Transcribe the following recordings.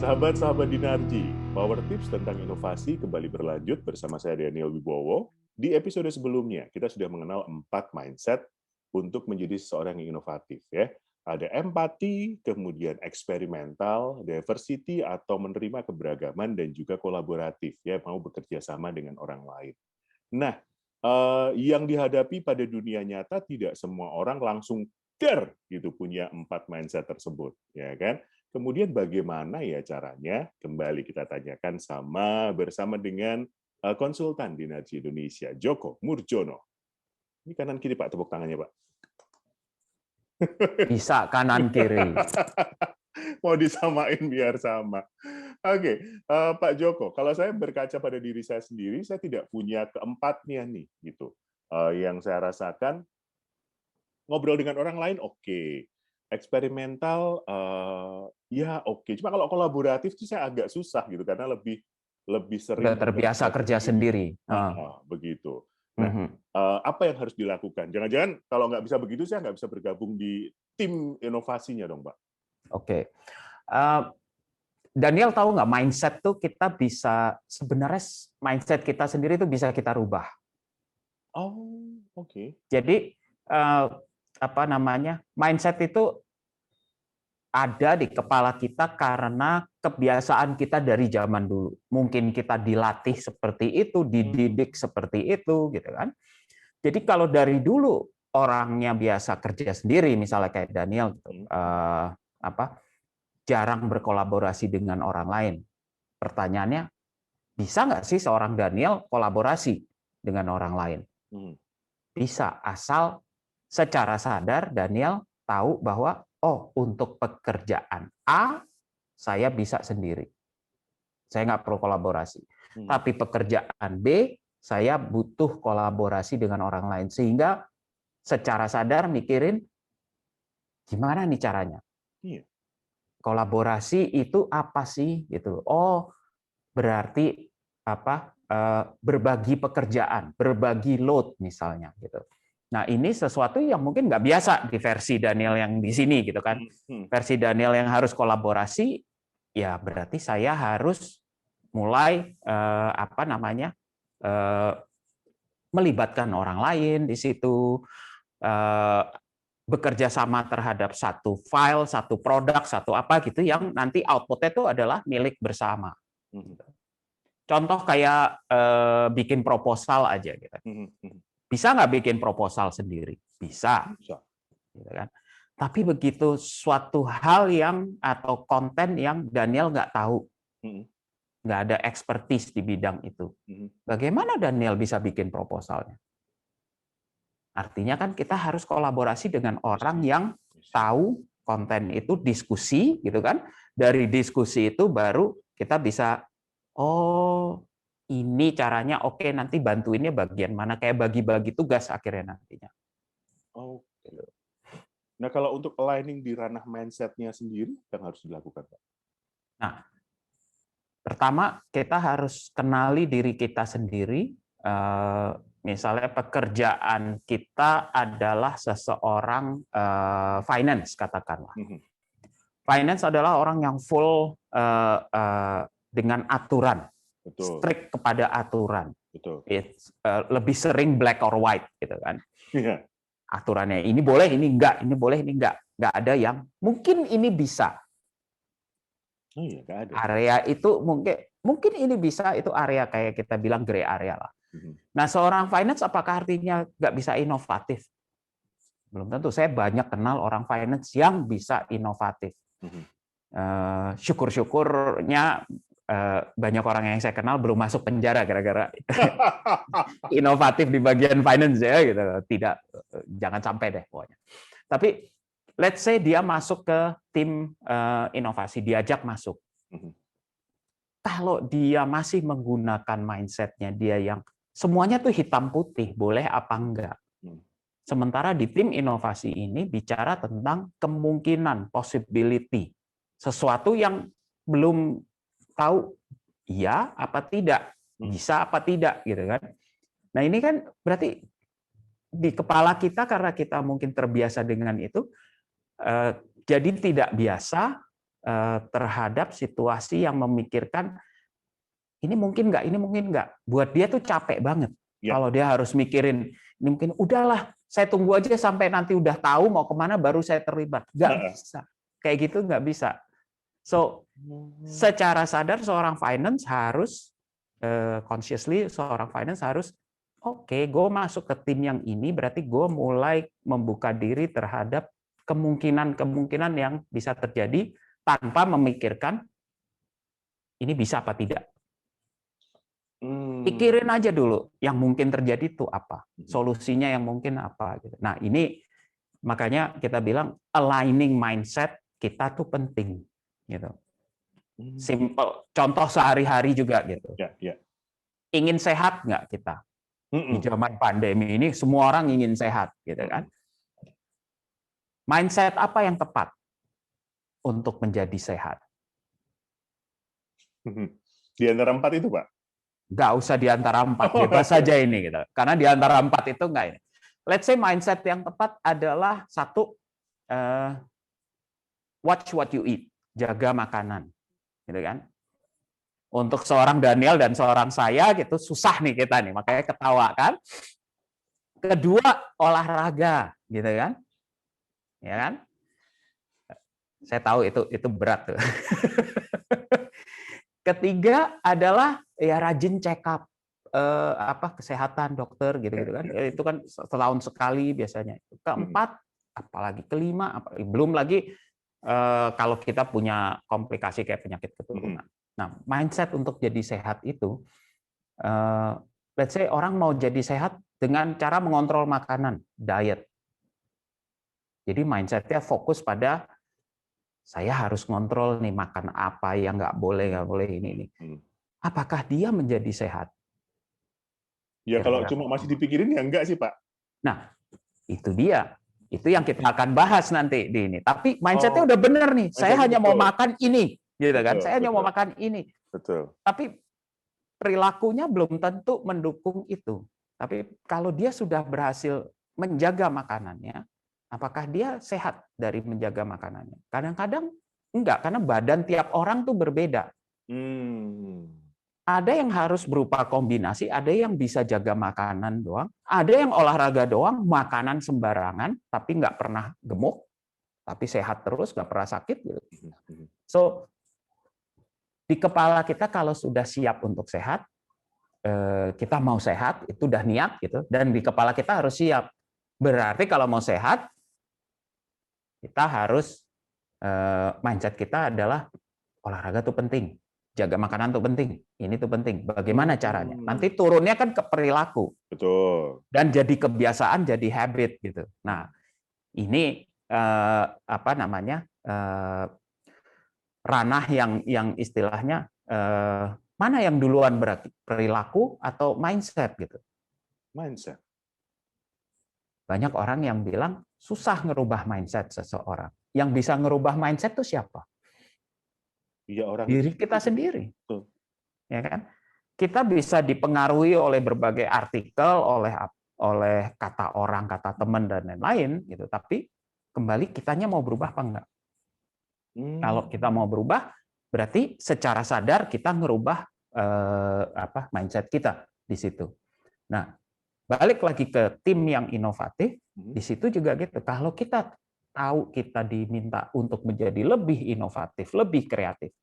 Sahabat-sahabat Dinarji, Power Tips tentang inovasi kembali berlanjut bersama saya Daniel Wibowo. Di episode sebelumnya, kita sudah mengenal 4 mindset untuk menjadi seseorang yang inovatif. Ya. Ada empati, kemudian eksperimental, diversity atau menerima keberagaman, dan juga kolaboratif, ya, mau bekerja sama dengan orang lain. Nah, yang dihadapi pada dunia nyata tidak semua orang langsung gitu punya 4 mindset tersebut, ya kan? Kemudian bagaimana ya caranya? Kembali kita tanyakan bersama dengan konsultan Dinarji Indonesia, Joko Murjono. Ini kanan kiri Pak, tepuk tangannya Pak. Bisa kanan kiri. Mau disamain biar sama. Oke, Pak Joko, kalau saya berkaca pada diri saya sendiri, saya tidak punya keempatnya nih, gitu. Yang saya rasakan ngobrol dengan orang lain oke. Eksperimental ya oke. Cuma kalau kolaboratif itu saya agak susah gitu karena lebih sering Udah terbiasa kerja sendiri. Begitu. Nah, apa yang harus dilakukan? Jangan-jangan kalau nggak bisa begitu saya nggak bisa bergabung di tim inovasinya dong, Pak. Oke. Daniel tahu nggak, mindset tuh kita bisa, sebenarnya mindset kita sendiri itu bisa kita rubah. Oh, oke. Jadi mindset itu ada di kepala kita karena kebiasaan kita dari zaman dulu. Mungkin kita dilatih seperti itu, dididik seperti itu, gitu kan. Jadi kalau dari dulu orangnya biasa kerja sendiri, misalnya kayak Daniel, gitu, jarang berkolaborasi dengan orang lain. Pertanyaannya, bisa nggak sih seorang Daniel kolaborasi dengan orang lain? Bisa, asal secara sadar Daniel tahu bahwa untuk pekerjaan A saya bisa sendiri, saya nggak perlu kolaborasi. Tapi pekerjaan B saya butuh kolaborasi dengan orang lain, sehingga secara sadar mikirin gimana nih caranya. Kolaborasi itu apa sih gitu. Berarti berbagi pekerjaan, berbagi load misalnya gitu. Nah, ini sesuatu yang mungkin nggak biasa di versi Daniel yang di sini gitu kan. Versi Daniel yang harus kolaborasi, ya berarti saya harus mulai melibatkan orang lain di situ, bekerja sama terhadap satu file, satu produk, satu apa gitu yang nanti output-nya itu adalah milik bersama. Contoh kayak bikin proposal aja gitu. Bisa nggak bikin proposal sendiri? Bisa. Gitu kan. Tapi begitu suatu hal atau konten yang Daniel nggak tahu, nggak ada expertise di bidang itu, bagaimana Daniel bisa bikin proposalnya? Artinya kan kita harus kolaborasi dengan orang yang tahu konten itu, diskusi gitu kan. Dari diskusi itu baru kita bisa, ini caranya, oke, nanti bantuinnya bagian mana, kayak bagi-bagi tugas akhirnya nantinya. Oke. Nah, kalau untuk aligning di ranah mindset-nya sendiri, yang harus dilakukan, Pak? Nah, pertama kita harus kenali diri kita sendiri. Misalnya pekerjaan kita adalah seseorang finance, katakanlah. Finance adalah orang yang full dengan aturan. Strict kepada aturan. Lebih sering black or white gitu kan. Aturannya ini boleh, ini enggak, ini boleh, ini enggak. Enggak ada yang mungkin ini bisa. Area itu mungkin ini bisa, itu area kayak kita bilang gray area lah. Nah, seorang finance apakah artinya nggak bisa inovatif? Belum tentu. Saya banyak kenal orang finance yang bisa inovatif. Syukur-syukurnya banyak orang yang saya kenal belum masuk penjara gara-gara inovatif di bagian finance ya gitu. Tidak, jangan sampai deh pokoknya. Tapi let's say dia masuk ke tim inovasi, diajak masuk. Kalau dia masih menggunakan mindset-nya dia yang semuanya tuh hitam putih, boleh apa enggak. Sementara di tim inovasi ini bicara tentang kemungkinan, possibility. Sesuatu yang belum tahu iya apa tidak, bisa apa tidak gitu kan. Nah, ini kan berarti di kepala kita karena kita mungkin terbiasa dengan itu, jadi tidak biasa terhadap situasi yang memikirkan ini mungkin nggak. Buat dia tuh capek banget. Ya. Kalau dia harus mikirin, ini mungkin udahlah, saya tunggu aja sampai nanti udah tahu mau kemana baru saya terlibat. Nggak bisa. Kayak gitu nggak bisa. So, secara sadar seorang finance harus, consciously seorang finance harus, oke, gue masuk ke tim yang ini, berarti gue mulai membuka diri terhadap kemungkinan-kemungkinan yang bisa terjadi tanpa memikirkan ini bisa apa tidak. Pikirin aja dulu yang mungkin terjadi itu apa, solusinya yang mungkin apa. Nah, ini makanya kita bilang aligning mindset kita tuh penting, gitu. Simple, contoh sehari-hari juga gitu. Ingin sehat nggak kita? Di zaman pandemi ini semua orang ingin sehat, gitu kan? Mindset apa yang tepat untuk menjadi sehat? Di antara 4 itu, Pak? Nggak usah di antara 4, bebas saja ini, gitu. Karena di antara 4 itu nggak ini. Let's say mindset yang tepat adalah satu, watch what you eat, jaga makanan, gitu kan? Untuk seorang Daniel dan seorang saya gitu susah nih kita nih, makanya ketawa kan. Kedua, olahraga, gitu kan? Ya kan? Saya tahu itu berat tuh. Ketiga adalah ya rajin check up kesehatan dokter gitu kan. Itu kan setahun sekali biasanya. Keempat, apalagi kelima, belum lagi kalau kita punya komplikasi kayak penyakit keturunan. Nah, mindset untuk jadi sehat itu, let's say orang mau jadi sehat dengan cara mengontrol makanan, diet. Jadi mindset-nya fokus pada saya harus ngontrol nih makan apa yang nggak boleh ini. Apakah dia menjadi sehat? Ya kalau cuma masih dipikirin ya enggak sih, Pak. Nah, itu dia. Itu yang kita akan bahas nanti di ini. Tapi mindset-nya udah benar nih. Saya hanya mau makan ini, gitu kan? Saya hanya mau makan ini. Betul. Tapi perilakunya belum tentu mendukung itu. Tapi kalau dia sudah berhasil menjaga makanannya, apakah dia sehat dari menjaga makanannya? Kadang-kadang enggak, karena badan tiap orang tuh berbeda. Ada yang harus berupa kombinasi, ada yang bisa jaga makanan doang, ada yang olahraga doang, makanan sembarangan, tapi nggak pernah gemuk, tapi sehat terus, nggak pernah sakit. So, di kepala kita kalau sudah siap untuk sehat, kita mau sehat, itu udah niat gitu, dan di kepala kita harus siap. Berarti kalau mau sehat, kita harus mindset kita adalah olahraga tuh penting, jaga makanan tuh penting, ini tuh penting. Bagaimana caranya? Nanti turunnya kan ke perilaku. Betul. Dan jadi kebiasaan, jadi habit gitu. Nah, ini ranah yang istilahnya mana yang duluan berarti perilaku atau mindset gitu. Mindset. Banyak orang yang bilang susah ngerubah mindset seseorang. Yang bisa ngerubah mindset itu siapa? Ya, orang diri kita sendiri. Betul. Ya kan? Kita bisa dipengaruhi oleh berbagai artikel, oleh kata orang, kata teman dan lain-lain gitu. Tapi kembali kitanya mau berubah apa enggak? Kalau kita mau berubah, berarti secara sadar kita ngerubah mindset kita di situ. Nah, balik lagi ke tim yang inovatif, di situ juga gitu. Kalau kita tahu kita diminta untuk menjadi lebih inovatif, lebih kreatif,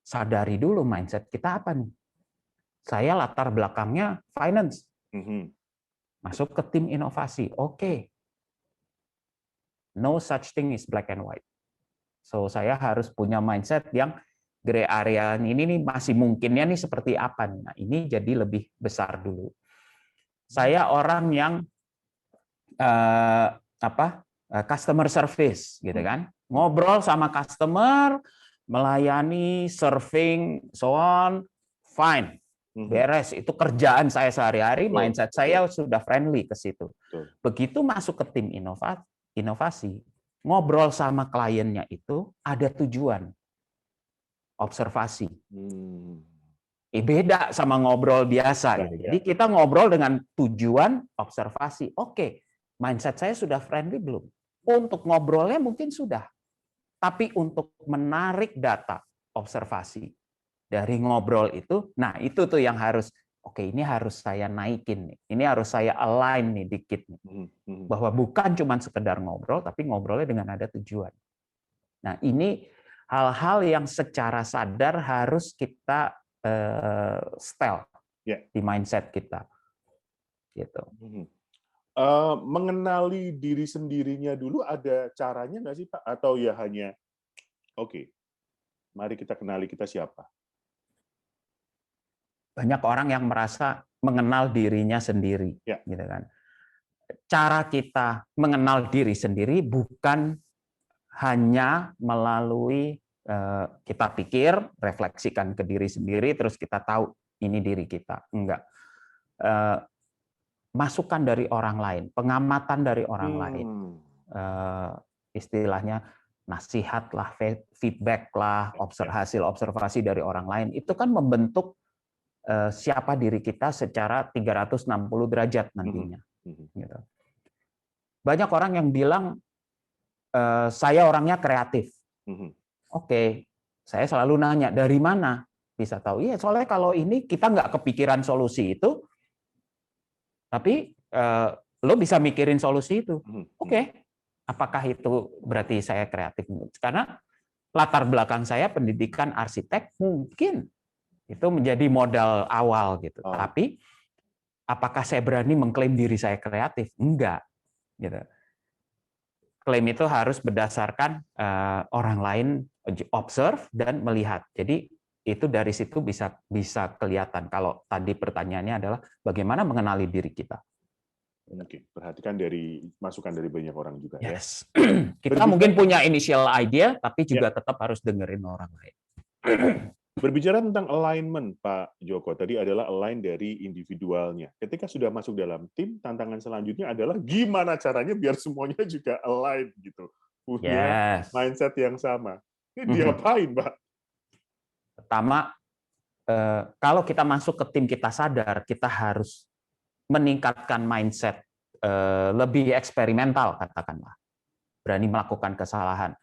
sadari dulu mindset kita apa nih. Saya latar belakangnya finance, masuk ke tim inovasi, oke. No such thing is black and white. So saya harus punya mindset yang gray area ini nih masih mungkinnya nih seperti apa nih. Nah, ini jadi lebih besar dulu. Saya orang yang customer service gitu kan. Ngobrol sama customer, melayani, serving, so on, fine. Beres, itu kerjaan saya sehari-hari, mindset saya sudah friendly ke situ. Begitu masuk ke tim inovasi, ngobrol sama kliennya itu ada tujuan. Observasi. Beda sama ngobrol biasa gitu. Jadi kita ngobrol dengan tujuan observasi. Oke, mindset saya sudah friendly belum? Untuk ngobrolnya mungkin sudah. Tapi untuk menarik data observasi dari ngobrol itu, nah itu tuh yang harus, oke ini harus saya naikin nih, ini harus saya align nih dikit nih, bahwa bukan cuma sekedar ngobrol, tapi ngobrolnya dengan ada tujuan. Nah ini hal-hal yang secara sadar harus kita setel di mindset kita, gitu. Mengenali diri sendirinya dulu ada caranya nggak sih Pak? Atau ya hanya, oke, mari kita kenali kita siapa? Banyak orang yang merasa mengenal dirinya sendiri, gitu kan. Cara kita mengenal diri sendiri bukan hanya melalui kita pikir, refleksikan ke diri sendiri, terus kita tahu ini diri kita. Enggak. Masukan dari orang lain, pengamatan dari orang lain, istilahnya nasihat lah, feedback lah, hasil observasi dari orang lain, itu kan membentuk siapa diri kita secara 360 derajat nantinya. Gitu. Banyak orang yang bilang, saya orangnya kreatif. Oke, saya selalu nanya, dari mana bisa tahu? Iya, soalnya kalau ini kita nggak kepikiran solusi itu, tapi lo bisa mikirin solusi itu. Oke, apakah itu berarti saya kreatif? Karena latar belakang saya pendidikan arsitek, mungkin itu menjadi modal awal gitu. Tapi apakah saya berani mengklaim diri saya kreatif? Enggak. Gitu. Klaim itu harus berdasarkan orang lain observe dan melihat. Jadi itu dari situ bisa kelihatan. Kalau tadi pertanyaannya adalah bagaimana mengenali diri kita. Oke, perhatikan dari masukan dari banyak orang juga ya. Kita mungkin punya initial idea, tapi juga tetap harus dengerin orang lain. Berbicara tentang alignment, Pak Joko, tadi adalah align dari individualnya. Ketika sudah masuk dalam tim, tantangan selanjutnya adalah gimana caranya biar semuanya juga align gitu. Punya mindset yang sama. Ini diapain, Pak? Pertama, kalau kita masuk ke tim kita sadar, kita harus meningkatkan mindset lebih eksperimental, katakanlah. Berani melakukan kesalahan.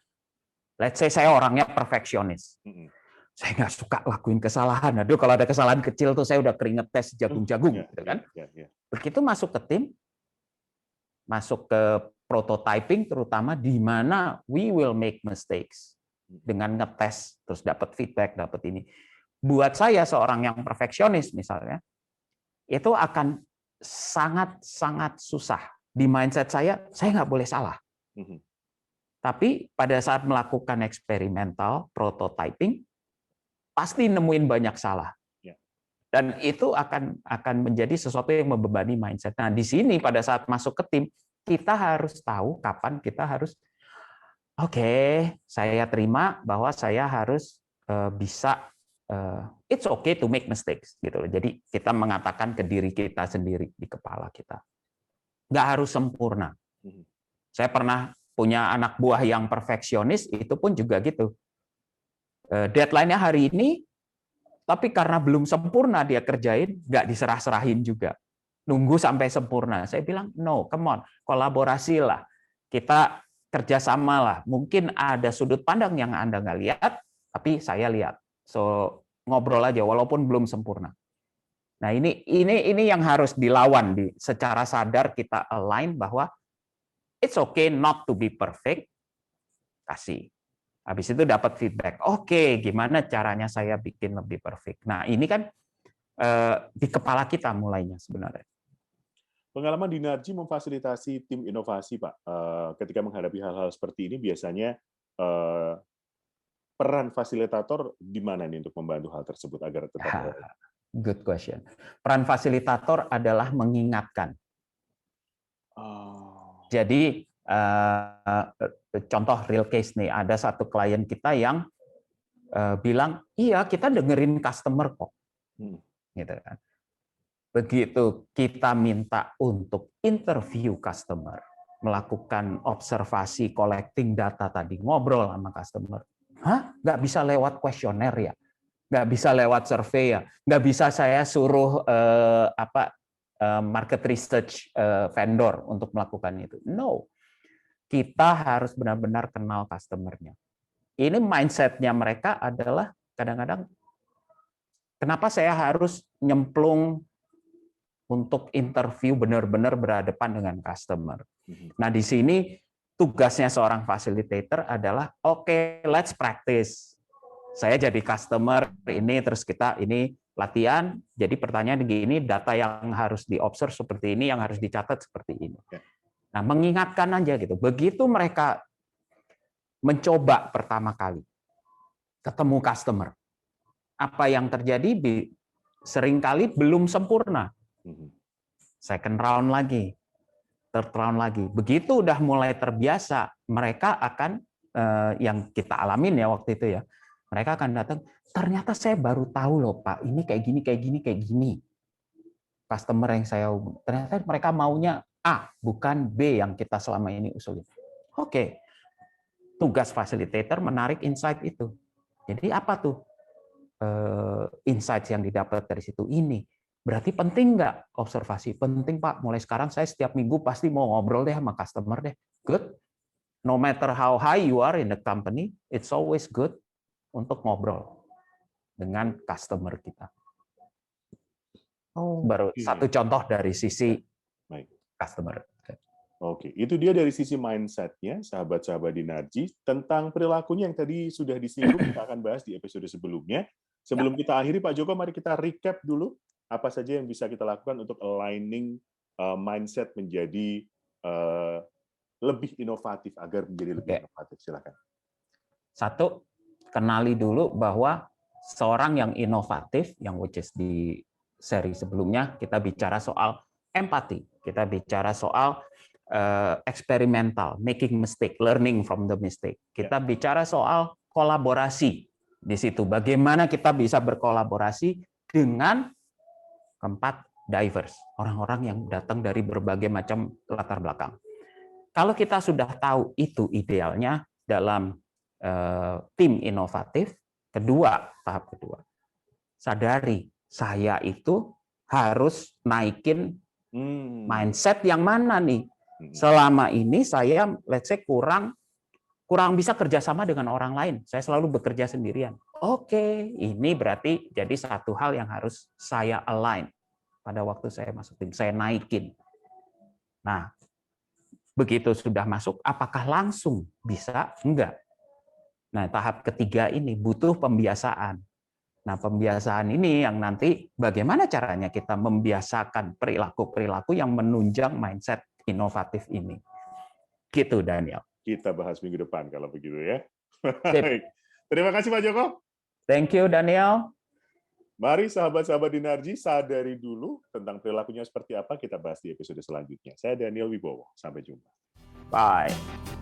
Let's say saya orangnya perfeksionis. Saya nggak suka lakuin kesalahan. Aduh, kalau ada kesalahan kecil tuh saya udah keringetes jagung-jagung, gitu kan? Begitu masuk ke tim, masuk ke prototyping, terutama di mana we will make mistakes dengan ngetes, terus dapat feedback, dapat ini. Buat saya seorang yang perfeksionis misalnya, itu akan sangat-sangat susah. Di mindset saya nggak boleh salah. Tapi pada saat melakukan eksperimental, prototyping, pasti nemuin banyak salah. Dan itu akan menjadi sesuatu yang membebani mindset. Nah, di sini pada saat masuk ke tim, kita harus tahu kapan kita harus, oke, saya terima bahwa saya harus bisa, it's okay to make mistakes. Gitu loh. Jadi kita mengatakan ke diri kita sendiri di kepala kita. Nggak harus sempurna. Saya pernah punya anak buah yang perfeksionis, itu pun juga gitu. Deadline-nya hari ini, tapi karena belum sempurna dia kerjain, nggak diserah-serahin juga. Nunggu sampai sempurna. Saya bilang, no, come on, kolaborasi lah. Kita kerjasama lah. Mungkin ada sudut pandang yang Anda nggak lihat, tapi saya lihat. So, ngobrol aja, walaupun belum sempurna. Nah, ini yang harus dilawan. Secara sadar kita align bahwa it's okay not to be perfect. Kasih. Habis itu dapat feedback. Oke, gimana caranya saya bikin lebih perfect? Nah, ini kan di kepala kita mulainya sebenarnya. Pengalaman di Narji memfasilitasi tim inovasi, Pak. Ketika menghadapi hal-hal seperti ini, biasanya peran fasilitator di mana nih untuk membantu hal tersebut agar tetap... Good question. Peran fasilitator adalah mengingatkan. Jadi, contoh real case nih, ada satu klien kita yang bilang, iya kita dengerin customer kok, gitu kan. Begitu kita minta untuk interview customer, melakukan observasi, collecting data tadi, ngobrol sama customer, nggak bisa lewat kuesioner ya, nggak bisa lewat survei ya, nggak bisa saya suruh market research vendor untuk melakukan itu. No. Kita harus benar-benar kenal customer-nya. ini mindset-nya mereka adalah kadang-kadang, kenapa saya harus nyemplung untuk interview benar-benar berhadapan dengan customer. Nah, di sini tugasnya seorang facilitator adalah, oke, let's practice. Saya jadi customer ini, terus kita ini latihan, jadi pertanyaan begini, data yang harus diobserve seperti ini, yang harus dicatat seperti ini. Nah, mengingatkan aja gitu. Begitu mereka mencoba pertama kali ketemu customer, apa yang terjadi seringkali belum sempurna. Second round lagi, third round lagi. Begitu udah mulai terbiasa, mereka akan yang kita alamin ya waktu itu ya. Mereka akan datang, ternyata saya baru tahu loh Pak, ini kayak gini, kayak gini, kayak gini. Customer yang saya hubungi, ternyata mereka maunya A, bukan B yang kita selama ini usulin. Oke, tugas facilitator menarik insight itu. Jadi apa tuh insight yang didapat dari situ? Ini berarti penting nggak observasi? Penting Pak, mulai sekarang saya setiap minggu pasti mau ngobrol deh sama customer deh. Good. No matter how high you are in the company, it's always good untuk ngobrol dengan customer kita. Baru satu contoh dari sisi customer. Oke, itu dia dari sisi mindset-nya, sahabat-sahabat Dinarji, tentang perilakunya yang tadi sudah disinggung, kita akan bahas di episode sebelumnya. Sebelum kita akhiri, Pak Joko, mari kita recap dulu apa saja yang bisa kita lakukan untuk aligning mindset menjadi lebih inovatif, agar menjadi lebih inovatif. Silakan. Satu, kenali dulu bahwa seorang yang inovatif, yang which is di seri sebelumnya, kita bicara soal empati, kita bicara soal eksperimental, making mistake, learning from the mistake. Kita bicara soal kolaborasi di situ. Bagaimana kita bisa berkolaborasi dengan keempat, diverse, orang-orang yang datang dari berbagai macam latar belakang. Kalau kita sudah tahu itu idealnya dalam tim inovatif, tahap kedua, sadari saya itu harus naikin mindset yang mana nih? Selama ini saya, let's say, kurang bisa kerjasama dengan orang lain. Saya selalu bekerja sendirian. Oke, ini berarti jadi satu hal yang harus saya align pada waktu saya masuk tim. Saya naikin. Nah, begitu sudah masuk, apakah langsung bisa? Enggak. Nah, tahap ketiga ini butuh pembiasaan. Nah, pembiasaan ini yang nanti bagaimana caranya kita membiasakan perilaku-perilaku yang menunjang mindset inovatif ini. Gitu, Daniel. Kita bahas minggu depan kalau begitu ya. Baik. Terima kasih Pak Joko. Thank you, Daniel. Mari sahabat-sahabat Dinarji, sadari dulu tentang perilakunya seperti apa, kita bahas di episode selanjutnya. Saya Daniel Wibowo. Sampai jumpa. Bye.